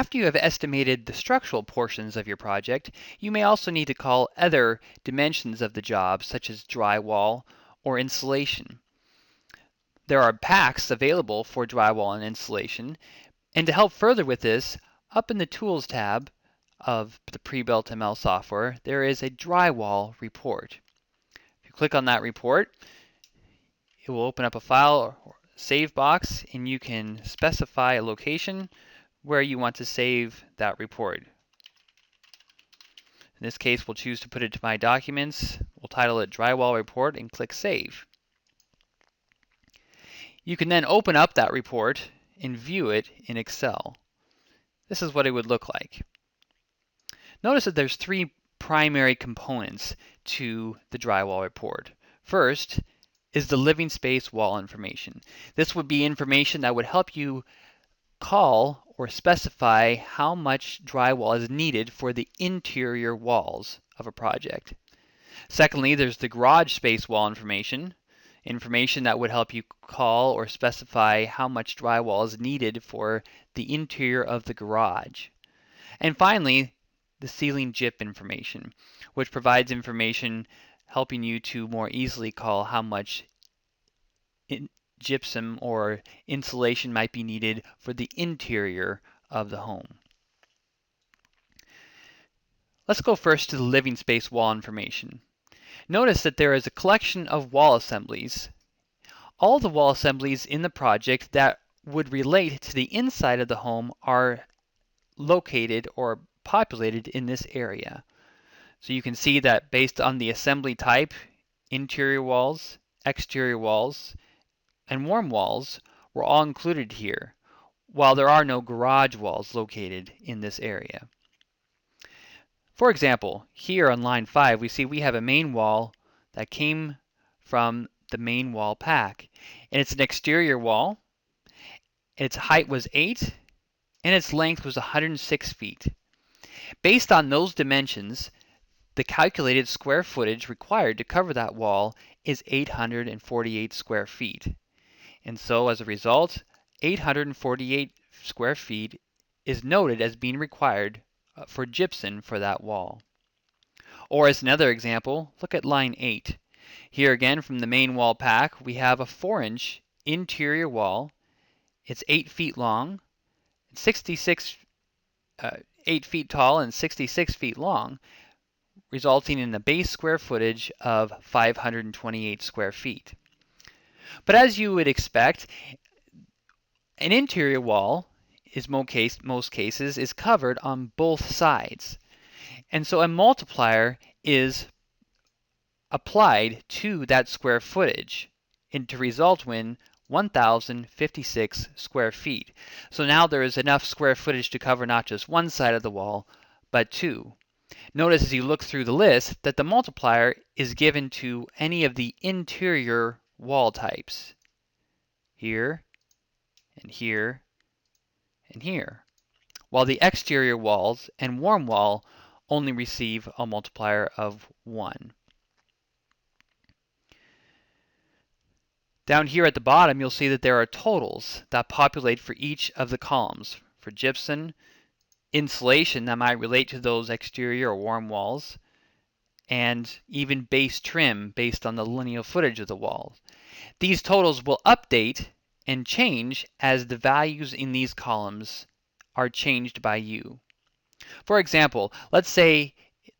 After you have estimated the structural portions of your project, you may also need to call other dimensions of the job, such as drywall or insulation. There are packs available for drywall and insulation, and to help further with this, up in the Tools tab of the PrebuiltML software, there is a Drywall Report. If you click on that report, it will open up a file or save box, and you can specify a location where you want to save that report. In this case, we'll choose to put it to My Documents. We'll title it Drywall Report and click Save. You can then open up that report and view it in Excel. This is what it would look like. Notice that there's three primary components to the drywall report. First is the living space wall information. This would be information that would help you call or specify how much drywall is needed for the interior walls of a project. Secondly, there's the garage space wall information that would help you call or specify how much drywall is needed for the interior of the garage. And finally, the ceiling Gyp information, which provides information helping you to more easily call how much gypsum or insulation might be needed for the interior of the home. Let's go first to the living space wall information. Notice that there is a collection of wall assemblies. All the wall assemblies in the project that would relate to the inside of the home are located or populated in this area. So you can see that based on the assembly type, interior walls, exterior walls, and warm walls were all included here, while there are no garage walls located in this area. For example, here on line 5, we see we have a main wall that came from the main wall pack. And it's an exterior wall. Its height was 8, and its length was 106 feet. Based on those dimensions, the calculated square footage required to cover that wall is 848 square feet. And so as a result, 848 square feet is noted as being required for gypsum for that wall. Or as another example, look at line 8. Here again from the main wall pack, we have a 4-inch interior wall. It's 8 feet long, 8 feet tall and 66 feet long, resulting in a base square footage of 528 square feet. But as you would expect, an interior wall is most cases is covered on both sides. And so a multiplier is applied to that square footage and to result in 1,056 square feet. So now there is enough square footage to cover not just one side of the wall, but two. Notice as you look through the list that the multiplier is given to any of the interior wall types. Here, and here, and here. While the exterior walls and warm wall only receive a multiplier of 1. Down here at the bottom, you'll see that there are totals that populate for each of the columns. For gypsum, insulation that might relate to those exterior or warm walls, and even base trim based on the lineal footage of the wall. These totals will update and change as the values in these columns are changed by you. For example, let's say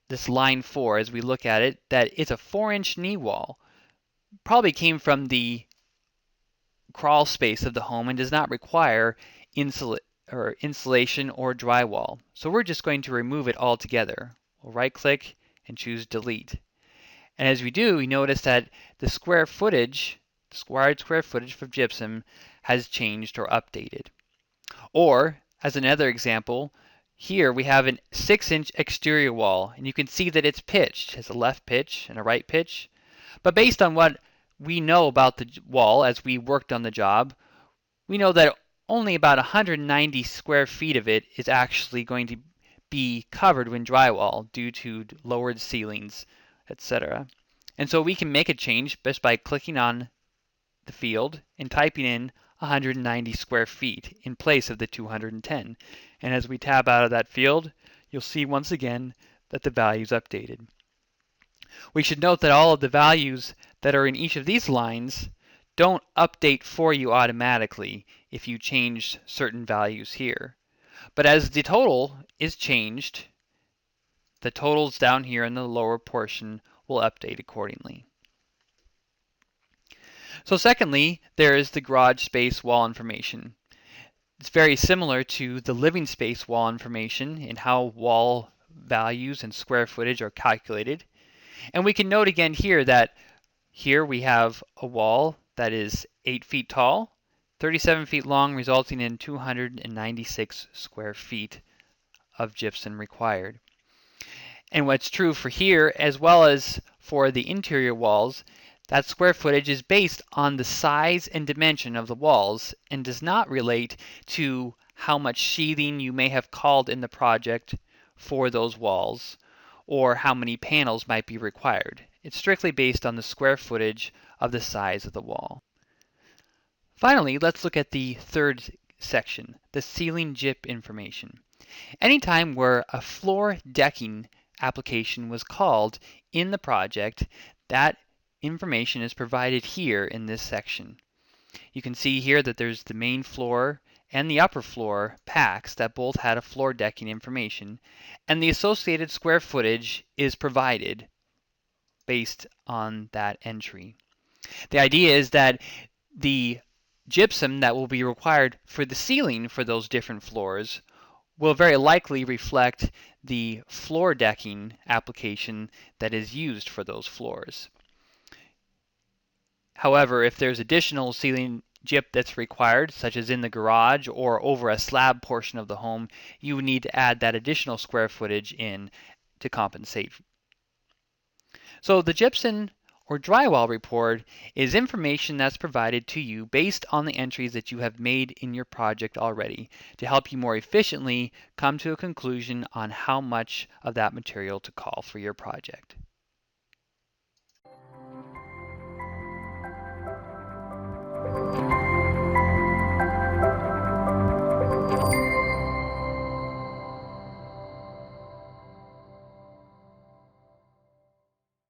this line 4, as we look at it, that it's a 4-inch knee wall. Probably came from the crawl space of the home and does not require insulation or drywall. So we're just going to remove it altogether. We'll right-click and choose Delete. And as we do, we notice that the required square footage for gypsum has changed or updated. Or, as another example, here we have a 6-inch exterior wall, and you can see that it's pitched. It has a left pitch and a right pitch. But based on what we know about the wall as we worked on the job, we know that only about 190 square feet of it is actually going to be covered with drywall due to lowered ceilings, etc. And so we can make a change just by clicking on the field and typing in 190 square feet in place of the 210. And as we tab out of that field, you'll see once again that the value is updated. We should note that all of the values that are in each of these lines don't update for you automatically if you changed certain values here. But as the total is changed, the totals down here in the lower portion will update accordingly. So secondly, there is the garage space wall information. It's very similar to the living space wall information in how wall values and square footage are calculated. And we can note again here that here we have a wall that is 8 feet tall, 37 feet long, resulting in 296 square feet of gypsum required. And what's true for here, as well as for the interior walls, that square footage is based on the size and dimension of the walls and does not relate to how much sheathing you may have called in the project for those walls or how many panels might be required. It's strictly based on the square footage of the size of the wall. Finally, let's look at the third section, the ceiling gyp information. Anytime where a floor decking application was called in the project, that information is provided here in this section. You can see here that there's the main floor and the upper floor packs that both had a floor decking information, and the associated square footage is provided based on that entry. The idea is that the gypsum that will be required for the ceiling for those different floors will very likely reflect the floor decking application that is used for those floors. However, if there's additional ceiling gyp that's required, such as in the garage or over a slab portion of the home, you would need to add that additional square footage in to compensate. So the gypsum or drywall report is information that's provided to you based on the entries that you have made in your project already to help you more efficiently come to a conclusion on how much of that material to call for your project.